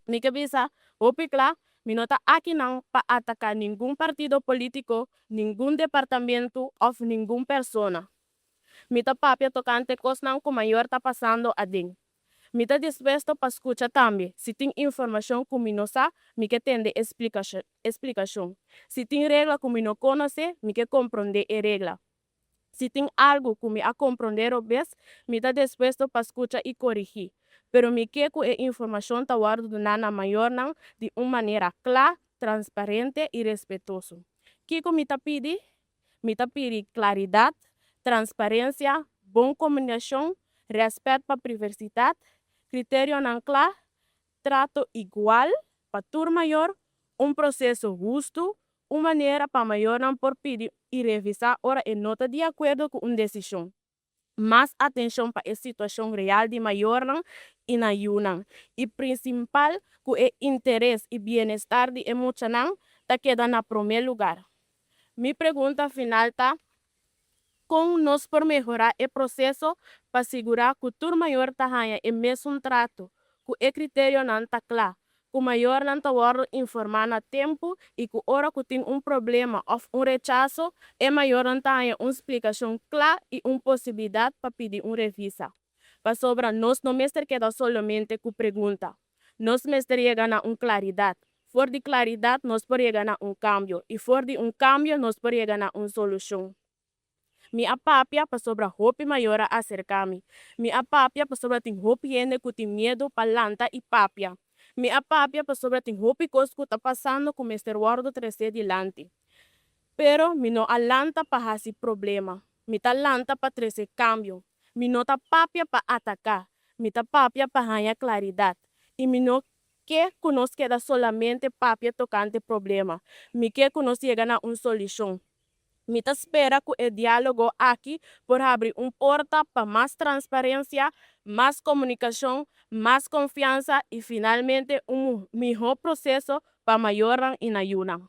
Mi que bisa, opikla, mi nota aquí nang pa atacar ningún partido político, ningún departamento o ningún persona. Mita papia tocante cosnan com maior tá passando a din. Mita dispuesto para escuchar também. Se tem informação que me não sabe, me que tende explicação. Se tem regra que me não conhece, me que compreender a regra. Se tem algo que me a compreender o bes, me tá dispuesto para escuchar e corrigir. Pero me que com a informação tá guardo na maior não de uma maneira clara, transparente e respeitosa. Que me tá pedi? Me tá pedi claridade, transparência, boa comunicação, respeito para a privacidade, critério não claro, trato igual para turma maior, processo justo, uma maneira para maior não por pedir e revisar ora e nota de acordo com uma decisão. Mais atenção para a situação real de maior não e na Yunnan. E principal, que o interesse e bem-estar de emocional está quedando na primeiro lugar. Minha pergunta final tá como nós por melhorar o processo para segurar que o turno maior está ganhando o mesmo trato, que o critério não está claro, que o maior não está informando a tempo e que hora que tem problema ou rechaço, o maior não está ganhando uma explicação clara e uma possibilidade para pedir revisa. Para sobra, nós não mestre queda somente com pergunta, nós mestre ganhar claridade. For de claridade, nós podemos ganhar cambio. E for de cambio, nós podemos ganhar solução. Mi apapia pa sobra hopi maior a acercar-me. Mi apapia pa sobra tem hopi ende que tem medo pa lanta e papia. Mi apapia pa sobra tem hopi coisa que tá passando com Mr. Wardo 13 dilante. Pero mi no alanta pa hasi problema. Mi ta lanta pa 13 cambio. Mi no ta papia pa atacar. Mi ta papia pa ganhar claridade. E mi no que nos queda solamente papia tocante problema. Mi que nos chega na solução. Me espera que o diálogo aqui por abrir porta para mais transparência, mais comunicação, mais confiança e finalmente melhor processo para melhorar e na Yuna.